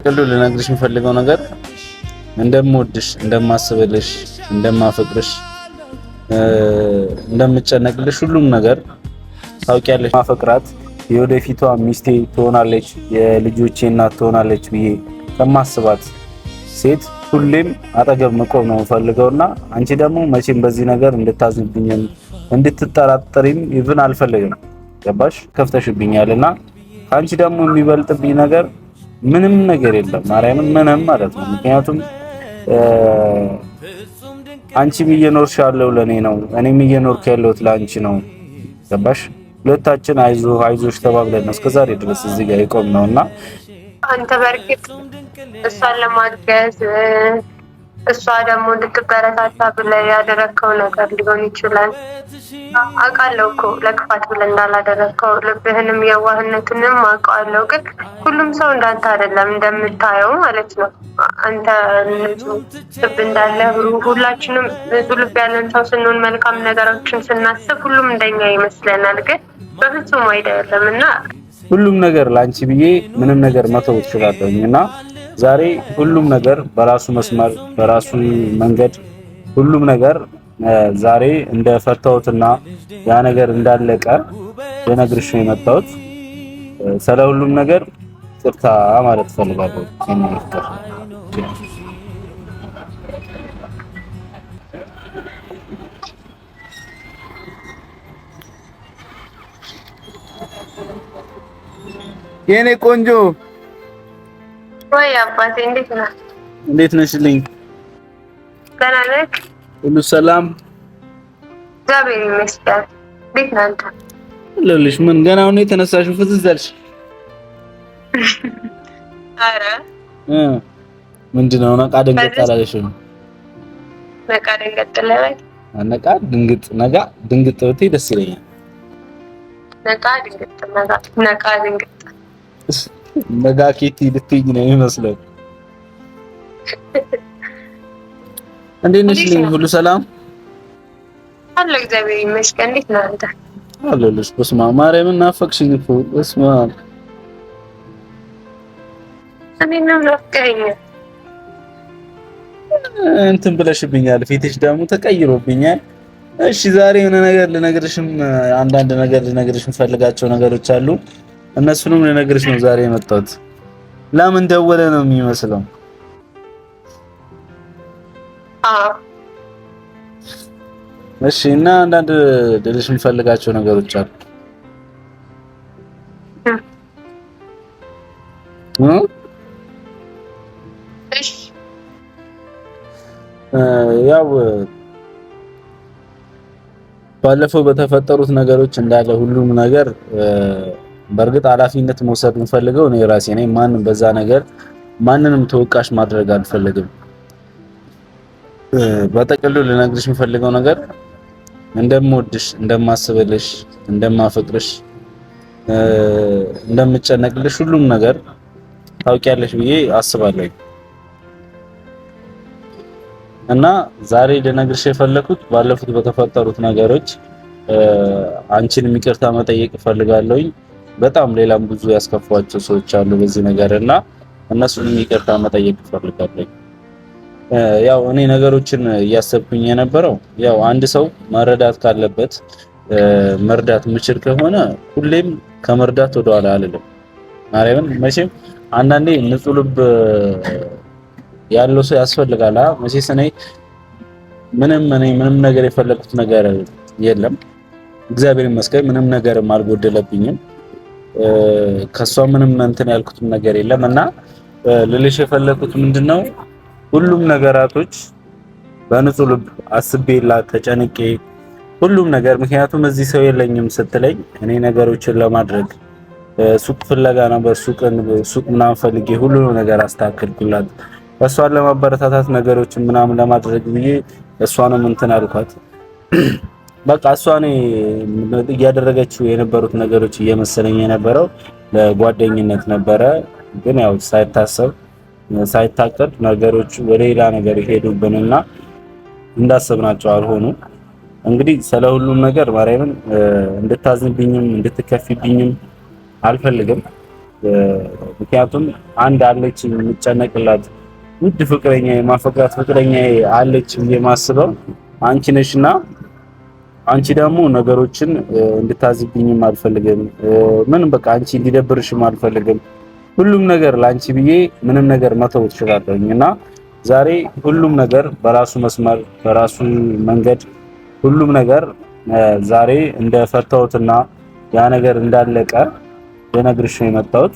በጥቅሉ ልነግርሽ የምፈልገው ነገር እንደምወድሽ፣ እንደማስብልሽ፣ እንደማፈቅርሽ፣ እንደምጨነቅልሽ ሁሉም ነገር ታውቂያለሽ። ማፈቅራት የወደፊቷ ሚስቴ ትሆናለች፣ የልጆቼ እናት ትሆናለች ብዬ ከማስባት ሴት ሁሌም አጠገብ መቆም ነው የምፈልገውና አንቺ ደግሞ መቼም በዚህ ነገር እንድታዝንብኝም እንድትጠራጠሪም ይብን አልፈልግም። ገባሽ? ከፍተሽብኛልና አንቺ ደግሞ የሚበልጥብኝ ነገር ምንም ነገር የለም። ማርያምን ምንም ማለት ነው። ምክንያቱም አንቺም እየኖርሽ ያለው ለኔ ነው፣ እኔም እየኖርኩ ያለሁት ለአንቺ ነው። ገባሽ? ሁለታችን አይዞሽ ተባብለን ነው እስከዛሬ ድረስ እዚህ ጋር የቆምነውና አንተ በርግጥ እሷን ለማገዝ እሷ ደግሞ እንድትበረታታ ብለህ ያደረግከው ነገር ሊሆን ይችላል። አውቃለሁ እኮ ለክፋት ብለህ እንዳላደረግከው ልብህንም የዋህነትንም አውቃለሁ። ግን ሁሉም ሰው እንዳንተ አይደለም እንደምታየው ማለት ነው። አንተ ንጹህ ልብ እንዳለ ሁላችንም ንጹህ ልብ ያለን ሰው ስንሆን መልካም ነገሮችን ስናስብ ሁሉም እንደኛ ይመስለናል። ግን በፍጹም አይደለም እና ሁሉም ነገር ላንቺ ብዬ ምንም ነገር መተው እችላለሁና ዛሬ ሁሉም ነገር በራሱ መስመር በራሱ መንገድ ሁሉም ነገር ዛሬ እንደፈታሁትና ያ ነገር እንዳለቀ ልነግርሽ ነው የመጣሁት። ስለ ሁሉም ነገር ይቅርታ ማለት ፈልጋለሁ። የኔ ቆንጆ ወይ አባቴ እንዴት ነህ? እንዴት ነሽልኝ? ደህና ነህ? ሁሉ ሰላም? እግዚአብሔር ይመስገን። እንዴት ነህ አንተ? ለልሽ ምን ገና አሁን የተነሳሽው ፍዝዝ አልሽ? ኧረ ምንድነው ነቃ ድንግጥ አላለሽም? ነቃ ድንግጥ ለበይ ነቃ ድንግጥ ነጋ ድንግጥ ብትይ ደስ ይለኛል። ነቃ ድንግጥ ነቃ ድንግጥ ነጋ ኬቲ ልትይኝ ነው የሚመስለው። እንዴት ነሽ? ሁሉ ሰላም አለ? እግዚአብሔር ይመስገን። እንዴት ነህ አንተ? አለሁልሽ። በስመ አብ ማርያምን ናፈቅሽኝ እኮ በስመ አብ። እኔንም ናፍቀኸኛል። እንትን ብለሽብኛል፣ ፊትሽ ደግሞ ተቀይሮብኛል። እሺ ዛሬ የሆነ ነገር ልነግርሽም አንዳንድ ነገር ልነግርሽም ፈልጋቸው ነገሮች አሉ። እነሱንም ልነግርሽ ነው ዛሬ የመጣሁት። ለምን ደወለ ነው የሚመስለው? እሺ እና አንዳንድ ልልሽ የምፈልጋቸው ነገሮች አሉ። እሺ ያው ባለፈው በተፈጠሩት ነገሮች እንዳለ ሁሉም ነገር በእርግጥ ኃላፊነት መውሰድ የምፈልገው እኔ ራሴ ነኝ። ማንም በዛ ነገር ማንንም ተወቃሽ ማድረግ አልፈልግም። በጥቅሉ ልነግርሽ የምፈልገው ነገር እንደምወድሽ፣ እንደማስብልሽ፣ እንደማፈቅርሽ፣ እንደምጨነቅልሽ ሁሉም ነገር ታውቂያለሽ ብዬ አስባለሁ። እና ዛሬ ልነግርሽ የፈለኩት ባለፉት በተፈጠሩት ነገሮች አንቺን ይቅርታ መጠየቅ እፈልጋለሁ። በጣም ሌላም ብዙ ያስከፋቸው ሰዎች አሉ በዚህ ነገር እና እነሱን ይቅርታ መጠየቅ እፈልጋለሁ። ያው እኔ ነገሮችን እያሰብኩኝ የነበረው ያው አንድ ሰው መረዳት ካለበት መርዳት ምችል ከሆነ ሁሌም ከመርዳት ወደኋላ አልልም። ማርያምን መቼም አንዳንዴ ንጹህ ልብ ያለው ሰው ያስፈልጋል። መቼስ እኔ ምንም ነገር የፈለኩት ነገር የለም። እግዚአብሔር ይመስገን ምንም ነገርም አልጎደለብኝም። ከሷ ምንም እንትን ያልኩት ነገር የለም እና ልልሽ የፈለኩት ምንድነው ሁሉም ነገራቶች በንጹህ ልብ አስቤላት ተጨንቄ ሁሉም ነገር ምክንያቱም እዚህ ሰው የለኝም ስትለኝ እኔ ነገሮችን ለማድረግ ሱቅ ፍለጋ ነበር። ሱቅ ምናምን ፈልጌ ሁሉንም ነገር አስተካክልኩላት። እሷን ለማበረታታት ነገሮችን ምናምን ለማድረግ ብዬ እሷንም እንትን አልኳት። በቃ እሷኔ እያደረገችው የነበሩት ነገሮች እየመሰለኝ የነበረው ለጓደኝነት ነበረ። ግን ያው ሳይታሰብ ሳይታቀድ ነገሮች ወደ ሌላ ነገር ይሄዱብንና እንዳሰብናቸው አልሆኑ። እንግዲህ ስለ ሁሉም ነገር ማርያምን እንድታዝንብኝም እንድትከፊብኝም አልፈልግም። ምክንያቱም አንድ አለች የምጨነቅላት ውድ ፍቅረኛ የማፈቅራት ፍቅረኛ አለች የማስበው አንቺ ነሽና አንቺ ደግሞ ነገሮችን እንድታዝብኝም አልፈልግም። ምንም በቃ አንቺ እንዲደብርሽም አልፈልግም። ሁሉም ነገር ላንቺ ብዬ ምንም ነገር መተው ትችላለሁኝና ዛሬ ሁሉም ነገር በራሱ መስመር በራሱ መንገድ ሁሉም ነገር ዛሬ እንደፈታሁትና ያ ነገር እንዳለቀ ልነግርሽ ነው የመጣሁት።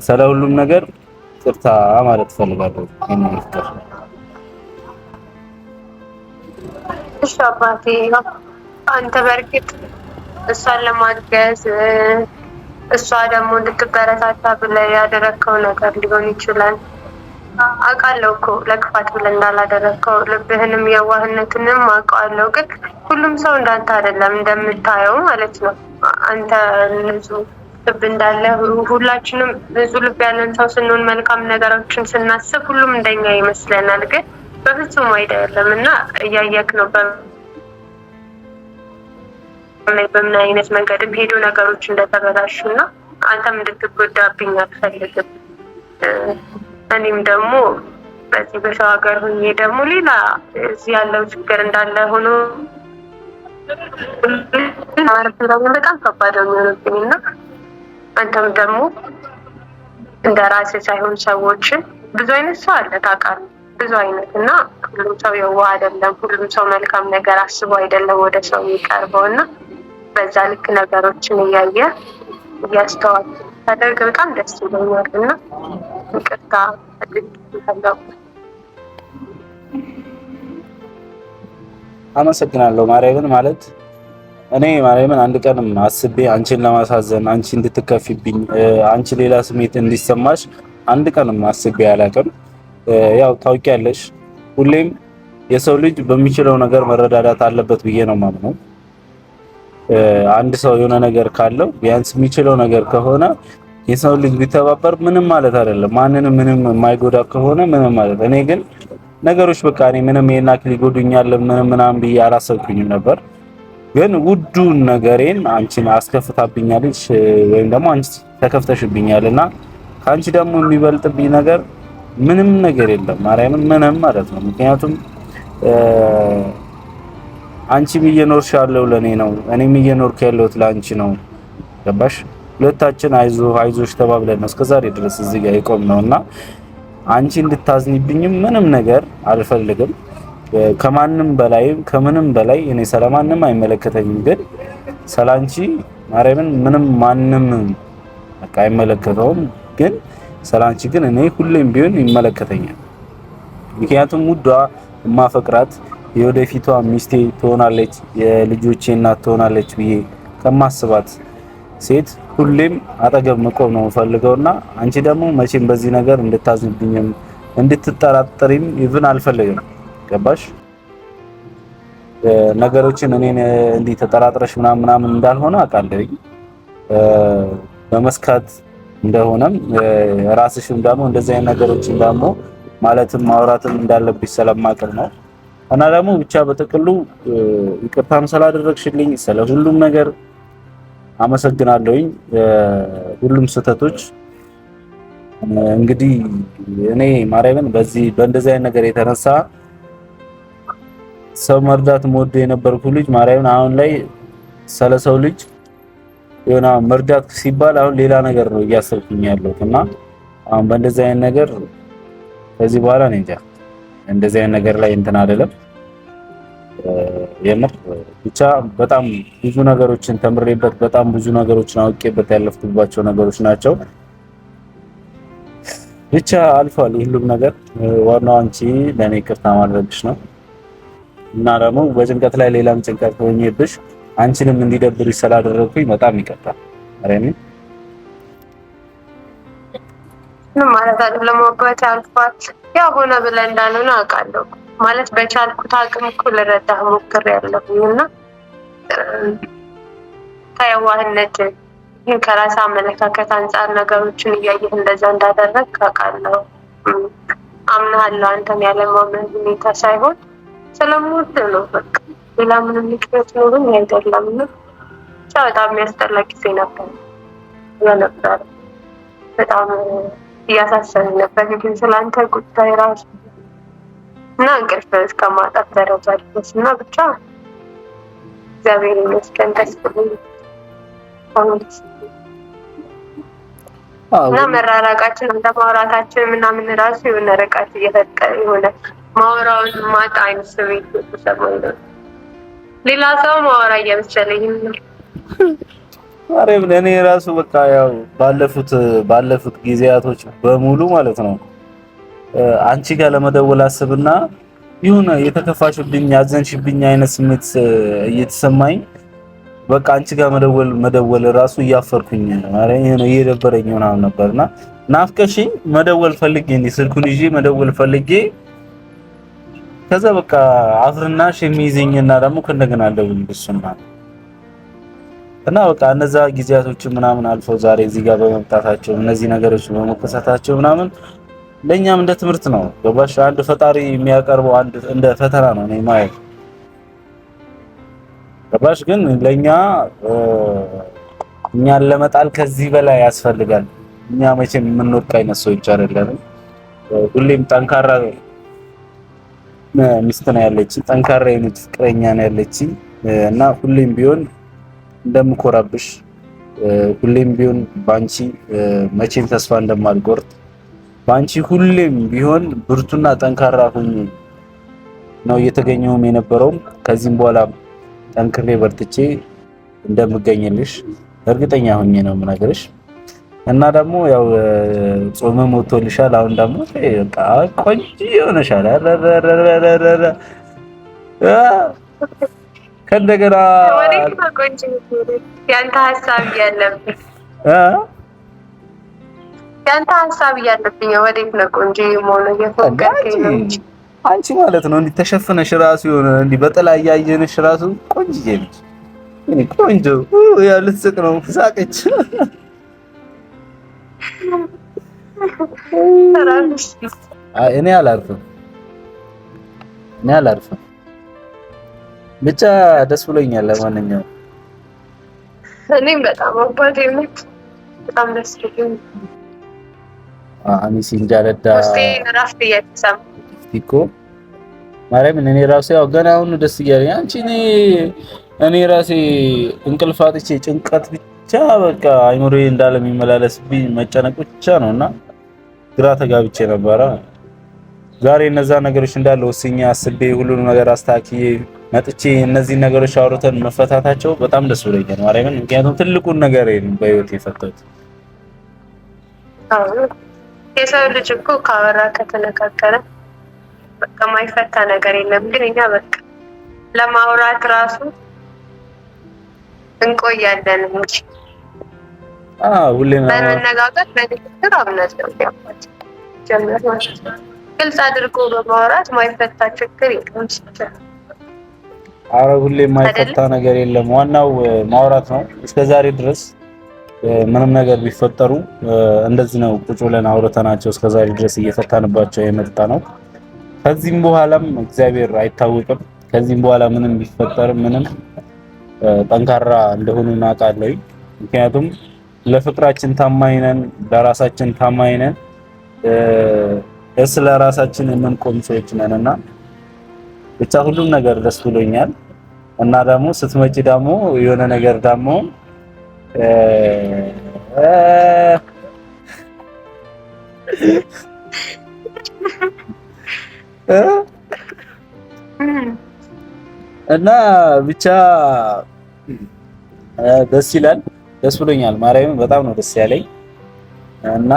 ስለ ሁሉም ነገር ይቅርታ ማለት ፈልጋለሁ። እሺ አባቴ፣ አንተ በእርግጥ እሷን ለማገዝ እሷ ደግሞ እንድትበረታታ ብለህ ያደረግከው ነገር ሊሆን ይችላል። አውቃለሁ እኮ ለክፋት ብለህ እንዳላደረግከው ልብህንም የዋህነትንም አውቃለሁ። ግን ሁሉም ሰው እንዳንተ አይደለም እንደምታየው ማለት ነው። አንተ ንጹህ ልብ እንዳለ ሁላችንም ንጹህ ልብ ያለን ሰው ስንሆን መልካም ነገሮችን ስናስብ ሁሉም እንደኛ ይመስለናል። ግን በፍጹም አይደለም እና እያየክ ነው በምን አይነት መንገድም ሄዶ ነገሮች እንደተበላሹ እና አንተም እንድትጎዳብኝ አልፈልግም። እኔም ደግሞ በዚህ በሰው ሀገር ሆኜ ደግሞ ሌላ እዚህ ያለው ችግር እንዳለ ሆኖ በጣም ከባድ ነው የሚሆንብኝ እና አንተም ደግሞ እንደ ራስህ ሳይሆን ሰዎችን ብዙ አይነት ሰው አለ ታውቃለህ፣ ብዙ አይነት እና ሁሉም ሰው የዋህ አይደለም። ሁሉም ሰው መልካም ነገር አስቦ አይደለም ወደ ሰው የሚቀርበው እና በዛ ልክ ነገሮችን እያየ እያስተዋል ታደርግ በጣም ደስ ይለኛል እና ይቅርታ አድርጌልሃለሁ። አመሰግናለሁ ማርያምን። ማለት እኔ ማርያምን አንድ ቀንም አስቤ አንቺን ለማሳዘን አንቺ እንድትከፊብኝ አንቺ ሌላ ስሜት እንዲሰማሽ አንድ ቀንም አስቤ አላውቅም። ያው ታውቂያለሽ፣ ሁሌም የሰው ልጅ በሚችለው ነገር መረዳዳት አለበት ብዬ ነው የማምነው። አንድ ሰው የሆነ ነገር ካለው ቢያንስ የሚችለው ነገር ከሆነ የሰው ልጅ ቢተባበር ምንም ማለት አይደለም። ማንንም ምንም የማይጎዳ ከሆነ ምንም ማለት እኔ ግን ነገሮች በቃ እኔ ምንም የናክል ይጎዱኛል ምናምን ብዬ አላሰብኩኝም ነበር። ግን ውዱን ነገሬን አንቺን አስከፍታብኛለች ወይም ደግሞ አንቺ ተከፍተሽብኛልና ካንቺ ደግሞ የሚበልጥብኝ ነገር ምንም ነገር የለም ማርያምን፣ ምንም ማለት ነው። ምክንያቱም አንቺም እየኖርሽ ያለው ለኔ ነው፣ እኔም እየኖርኩ ያለሁት ለአንቺ ነው። ገባሽ? ሁለታችን አይዞሽ ተባብለን ነው እስከዛሬ ድረስ እዚህ ጋር የቆምነውና አንቺ እንድታዝኝብኝም ምንም ነገር አልፈልግም። ከማንም በላይ ከምንም በላይ እኔ ሰላማንም አይመለከተኝም። ግን ሰላንቺ ማርያምን ምንም ማንም በቃ አይመለከተውም። ግን ሰላንቺ ግን እኔ ሁሌም ቢሆን ይመለከተኛል። ምክንያቱም ውዷ ማፈቅራት የወደፊቷ ሚስቴ ትሆናለች፣ የልጆቼ እናት ትሆናለች ብዬ ከማስባት ሴት ሁሌም አጠገብ መቆም ነው የምፈልገውና አንቺ ደግሞ መቼም በዚህ ነገር እንድታዝንብኝም እንድትጠራጠሪም ይብን አልፈልግም። ገባሽ? ነገሮችን እኔን እንዲህ ተጠራጥረሽ ምናምን እንዳልሆነ አውቃለሁ። በመስካት እንደሆነም ራስሽም ደግሞ እንደዚህ አይነት ነገሮችን ደግሞ ማለትም ማውራትም እንዳለብሽ ስለማውቅ ነው። እና ደግሞ ብቻ በጥቅሉ ይቅርታም ስላደረግሽልኝ ስለ ሁሉም ነገር አመሰግናለሁኝ። ሁሉም ስህተቶች እንግዲህ እኔ ማርያምን በእንደዚህ አይነት ነገር የተነሳ ሰው መርዳት ሞዶ የነበርኩ ልጅ ማርያምን አሁን ላይ ስለ ሰው ልጅ የሆነ መርዳት ሲባል አሁን ሌላ ነገር ነው እያሰብኩኝ ያለሁት እና አሁን በእንደዚህ አይነት ነገር ከዚህ በኋላ ነው እንጃ እንደዚህ አይነት ነገር ላይ እንትን አይደለም። የምር ብቻ በጣም ብዙ ነገሮችን ተምሬበት በጣም ብዙ ነገሮችን አውቄበት ያለፍኩባቸው ነገሮች ናቸው። ብቻ አልፏል ሁሉም ነገር። ዋናው አንቺ ለኔ ይቅርታ ማድረግሽ ነው እና ደግሞ በጭንቀት ላይ ሌላም ጭንቀት ሆኜብሽ አንቺንም እንዲደብርሽ ስላደረኩኝ በጣም ይቅርታ። አሬኒ ምን ማለት አይደለም ወቀት አልፏል። ያው ሆነ ብለህ እንዳልሆነ አውቃለሁ። ማለት በቻልኩት አቅም እኮ ልረዳህ ሞክሬያለሁና ከየዋህነት ይህን ከራስ አመለካከት አንጻር ነገሮችን እያየህ እንደዛ እንዳደረግ አውቃለሁ። አምናለሁ። አንተም ያለማመን ሁኔታ ሳይሆን ስለምወድ ነው። በቃ ሌላ ምንም ምክንያት ኖሮኝ አይደለም። እና በጣም የሚያስጠላ ጊዜ ነበር የነበረ በጣም እያሳሰበኝ ነበር ግን ስላንተ ጉዳይ ራሱ እና እንቅልፍ እስከ ማጣት ደረጃ ድረስ እና ብቻ እግዚአብሔር ይመስገን ደስ ብሎኝ እና መራራቃችን እንደ ማውራታችን ምናምን ራሱ የሆነ ርቀት እየፈጠረ የሆነ ማውራውን ማጣ አይነት ስሜት ተሰማኝ ነው። ሌላ ሰው ማውራ እየመሰለኝ ነው። ማርያም እኔ ራሱ በቃ ያው ባለፉት ጊዜያቶች በሙሉ ማለት ነው አንቺ ጋር ለመደወል አስብና ይሁን የተከፋሽብኝ ያዘንሽብኝ አይነት ስሜት እየተሰማኝ በቃ አንቺ ጋር መደወል ራሱ እያፈርኩኝ ማርያም ይሄ ነው እየደበረኝ ምናምን ነበርና ናፍቀሽኝ መደወል ፈልጌ ስልኩን ይዤ መደወል ፈልጌ ከዛ በቃ አፍርና ሸሚዝኝና ደግሞ ከእንደገና ደውልልሽና እና በቃ እነዛ ጊዜያቶች ምናምን አልፈው ዛሬ እዚህ ጋር በመምጣታቸው እነዚህ ነገሮች በመከሰታቸው ምናምን ለኛም እንደ ትምህርት ነው። ገባሽ? አንድ ፈጣሪ የሚያቀርበው አንድ እንደ ፈተና ነው ነው ማለት ገባሽ? ግን ለኛ እኛን ለመጣል ከዚህ በላይ ያስፈልጋል። እኛ መቼም የምንወድቅ አይነት ሰዎች አይደለንም። ሁሌም ጠንካራ ሚስት ነው ያለችኝ፣ ጠንካራ የሆነች ፍቅረኛ ነው ያለችኝ እና ሁሌም ቢሆን እንደምኮራብሽ ሁሌም ቢሆን ባንቺ መቼም ተስፋ እንደማልቆርጥ ባንቺ ሁሌም ቢሆን ብርቱና ጠንካራ ሆኜ ነው እየተገኘሁም የነበረው። ከዚህም በኋላ ጠንክሬ በርትቼ እንደምገኝልሽ እርግጠኛ ሆኜ ነው የምነግርሽ እና ደግሞ ያው ጾምም ወጥቶልሻል። አሁን ደግሞ በቃ ቆንጆ ሆነሻል። ከእንደገና ወዴት ነው ቆንጆ? ያንተ ሀሳብ ያለብኝ ያንተ ሀሳብ ያለብኝ ወዴት ነው ቆንጆ የሆነ የፎከርከኝ ነው እንጂ አንቺ ማለት ነው እንዲህ ተሸፍነሽ ራሱ የሆነ እንዲህ በጥላ እያየንሽ ራሱ ቆንጆ ነሽ። እኔ ቆንጆ ያ ልትስቅ ነው ሳቀች። እኔ አላርፍም ብቻ ደስ ብሎኛል። ለማንኛውም እኔም በጣም አባቴ ነች በጣም ደስ ብሎኛል። አኒሲ እንጃለዳ ራፍት እየተሰማ እኮ ማርያም እኔ ራሴ ያው ገና አሁን ደስ እያለኝ አንቺ እኔ ራሴ እንቅልፍ አጥቼ ጭንቀት ብቻ በቃ አይምሮዬ እንዳለ የሚመላለስብኝ መጨነቅ ብቻ ነውና ግራ ተጋብቼ ነበረ። ዛሬ እነዛ ነገሮች እንዳለ ወስኜ አስቤ ሁሉንም ነገር አስተካክዬ መጥቼ እነዚህ ነገሮች አውርተን መፈታታቸው በጣም ደስ ብሎኛል ማርያምን። ምክንያቱም ትልቁን ነገር በህይወት የፈታሁት የሰው ልጅ እኮ ካወራ ከተነጋገረ በቃ ማይፈታ ነገር የለም። ግን እኛ በቃ ለማውራት ራሱ እንቆያለን እንጂ ሁሌም በመነጋገር በንግግር አብነት ነው ያፋች ጀምር ማለት ነው። ግልጽ አድርጎ በማውራት ማይፈታ ችግር የለም። ሁሌም ማይፈታ ነገር የለም። ዋናው ማውራት ነው። እስከዛሬ ድረስ ምንም ነገር ቢፈጠሩ እንደዚህ ነው ቁጭ ብለን አውርተናቸው እስከዛሬ ድረስ እየፈታንባቸው የመጣ ነው። ከዚህም በኋላም እግዚአብሔር አይታወቅም። ከዚህም በኋላ ምንም ቢፈጠር ምንም ጠንካራ እንደሆኑ እናውቃለሁ። ምክንያቱም ለፍቅራችን ታማኝ ነን፣ ለራሳችን ታማኝ ነን፣ ለራሳችን የምንቆም ሰዎች ነንና ብቻ ሁሉም ነገር ደስ ብሎኛል። እና ደግሞ ስትመጪ ደግሞ የሆነ ነገር ደግሞ እና ብቻ ደስ ይላል። ደስ ብሎኛል። ማርያምን በጣም ነው ደስ ያለኝ። እና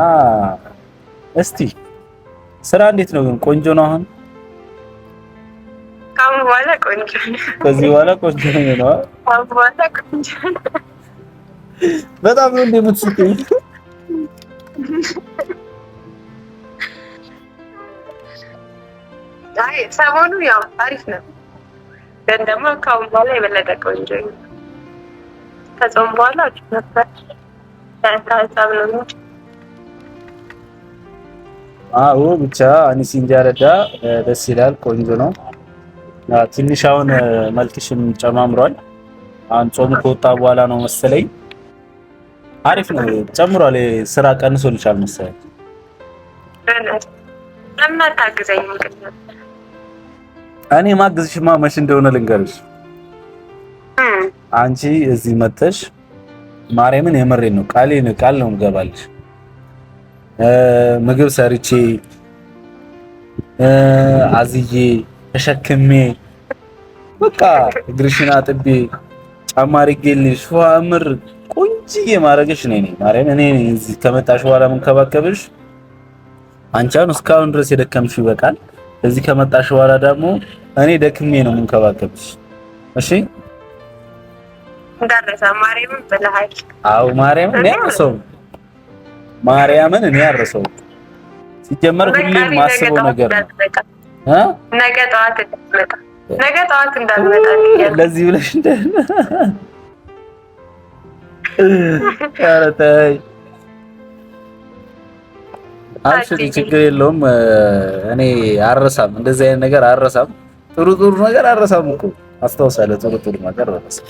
እስቲ ስራ እንዴት ነው ግን? ቆንጆ ነው አሁን? ካሁን በኋላ ቆንጆ ነው። ከዚህ በኋላ ቆንጆ ነው። ካሁን በኋላ ቆንጆ ነው። በጣም ነው እንደምትስቂኝ። አይ ሰሞኑ ያው አሪፍ ነው፣ ግን ደግሞ ካሁን በኋላ የበለጠ ቆንጆ ነው። ከጾም በኋላ አሪፍ ነበር። ታሳብ ነው እንጂ ብቻ አኒሲ እንጃለዳ ደስ ይላል። ቆንጆ ነው። ትንሽ አሁን መልክሽም ጨማምሯል። አሁን ጾም ከወጣ በኋላ ነው መሰለኝ አሪፍ ነው ጨምሯል። ስራ ቀንሶልሻል መሰለኝ። ለምን አታግዘኝም? እኔ ማግዝሽማ መች እንደሆነ ልንገርሽ። አንቺ እዚህ መተሽ ማርያምን የመሬን ነው ቃል ነው የምገባልሽ። ምግብ ሰርቼ አዝዬ ተሸክሜ በቃ እግርሽን አጥቤ ጫማ አድርጌልሽ ፏምር ቆንጅዬ ማረግሽ ነኝ ማርያም። እኔ እዚህ ከመጣሽ በኋላ መንከባከብሽ አንቺ አሁን እስካሁን ድረስ የደከምሽ ይበቃል። እዚህ ከመጣሽ በኋላ ደግሞ እኔ ደክሜ ነው መንከባከብሽ። እሺ እንዳረሳ ማርያምን በለሃል። አዎ ማርያምን እኔ አረሰው ማርያምን እኔ አረሰው ሲጀመር ሁሌም ማስበው ነገር ነው። ነገ ጠዋት እንዳትመጣ ለዚህ ብለሽ እንደ ኧረ ተይ አብሽሪ፣ ችግር የለውም። እኔ አረሳም፣ እንደዚህ አይነት ነገር አረሳም። ጥሩ ነገር አረሳም እኮ አስታውሳለሁ። ጥሩ ነገር አረሳም።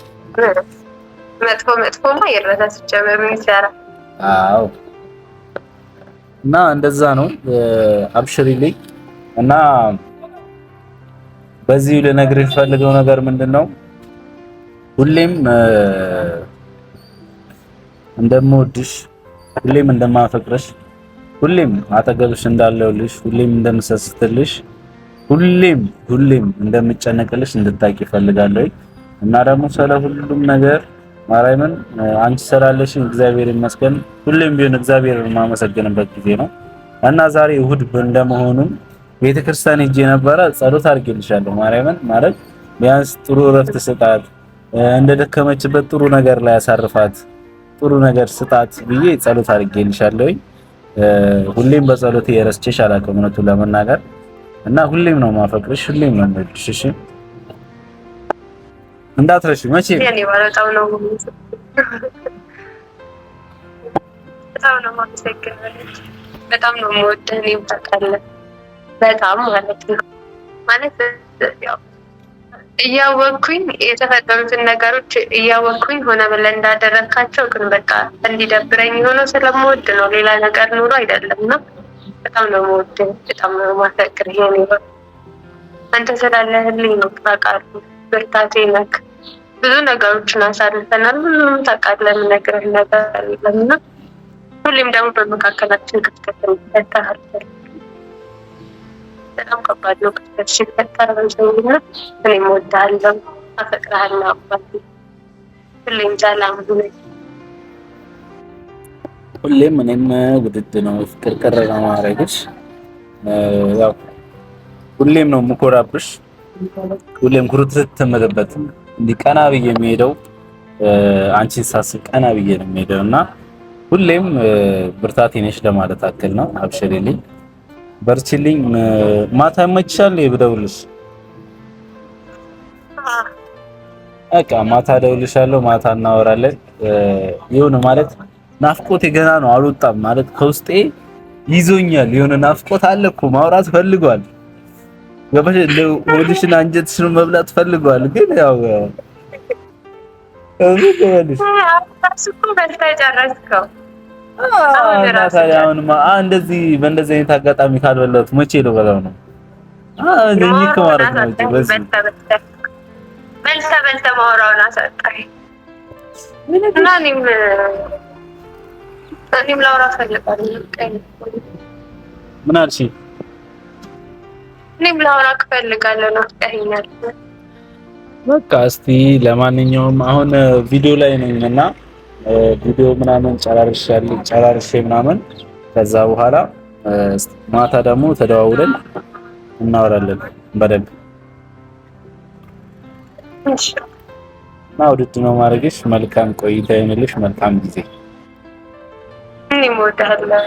መጥፎማ ይረሳል ሲጀመር ምን ይሰራ? አዎ እና እንደዛ ነው። አብሽሪልኝ እና በዚህ ልነግርሽ ፈልገው ነገር ምንድነው ሁሌም እንደምወድሽ፣ ሁሌም እንደማፈቅርሽ፣ ሁሌም አጠገብሽ እንዳለሁልሽ፣ ሁሌም እንደምሰስትልሽ፣ ሁሌም እንደምጨነቅልሽ እንድታቂ ፈልጋለሁ እና ደግሞ ስለ ሁሉም ነገር ማርያምን አንቺ ስላለሽ እግዚአብሔር ይመስገን። ሁሌም ቢሆን እግዚአብሔርን የማመሰግንበት ጊዜ ነው እና ዛሬ እሑድ እንደመሆኑም ቤተክርስቲያን ሄጄ ነበረ። ጸሎት አድርጌልሻለሁ ማርያምን ማለት ቢያንስ ጥሩ እረፍት ስጣት፣ እንደደከመችበት ጥሩ ነገር ላይ ያሳርፋት፣ ጥሩ ነገር ስጣት ብዬ ጸሎት አድርጌልሻለሁ። ሁሌም በጸሎቴ የረስቼሽ አላውቅም እውነቱን ለመናገር እና ሁሌም ነው ማፈቅርሽ፣ ሁሌም ነው የምወድሽ። እሺ እንዳትረሺ መቼ የኔ ባለታው ነው በጣም ነው የምወደው። እኔም ታውቃለህ በጣም ማለት ያው እያወቅኩኝ የተፈጠሩትን ነገሮች እያወቅኩኝ ሆነ ብለህ እንዳደረካቸው ግን በቃ እንዲደብረኝ የሆነው ስለምወድ ነው። ሌላ ነገር ኑሮ አይደለም እና በጣም ነው የምወደው፣ በጣም ነው የማፈቅርህ። የኔ አንተ ስላለህልኝ ነው ታውቃለህ፣ ብርታቴ ነህ። ብዙ ነገሮችን አሳልፈናል። ሁሉም ታውቃለህ፣ የምነግርህ ነገር የለም እና ሁሌም ደግሞ በመካከላችን ክፍተት ይፈጠራል። በጣም ከባድ ነው ክፍተት ሲፈጠር በሰውና እኔም እወድሃለሁ፣ አፈቅርሃለሁ። አባቴ ሁሌም ሰላም ሁነኝ። ሁሌም እኔም ውድድ ነው ፍቅር ቅር ነው ማድረግሽ። ያው ሁሌም ነው የምኮራብሽ፣ ሁሌም ኩርትት የምልበት እንዲህ ቀና ብዬ የሚሄደው አንቺን ሳስብ ቀና ብዬ ነው የሚሄደው እና ሁሌም ብርታቴ ነሽ ለማለት አክል ነው። አብሽሪልኝ፣ በርቺልኝ። ማታ ይመችሻል ብደውልሽ? በቃ ማታ እደውልሻለሁ፣ ማታ እናወራለን። የሆነ ማለት ናፍቆቴ ገና ነው አልወጣም ማለት ከውስጤ ይዞኛል። የሆነ ናፍቆት አለ እኮ ማውራት ፈልጓል። ገባሽ? ሆድሽን አንጀትሽን መብላት ፈልጓል። ግን ያው እንደዚህ በእንደዚህ አይነት አጋጣሚ ካልበላሁት መቼ ልበላው ነው? እኒክ ማለት ነው። በዚህ በልተ ማውራውን አሳጣኝ እና እኔም ላውራ ፈልጋለሁ። ምን አልሽ? እኔም ላውራ ፈልጋለሁ። ናፍቀኸኛል። በቃ እስቲ ለማንኛውም አሁን ቪዲዮ ላይ ነኝ እና ቪዲዮ ምናምን ጨራርሼ ምናምን ከዛ በኋላ ማታ ደግሞ ተደዋውለን እናወራለን በደንብ። እና ውድድ ነው ማድረግሽ። መልካም ቆይታ ይሁንልሽ። መልካም ጊዜ። እኔም እወድሃለሁ።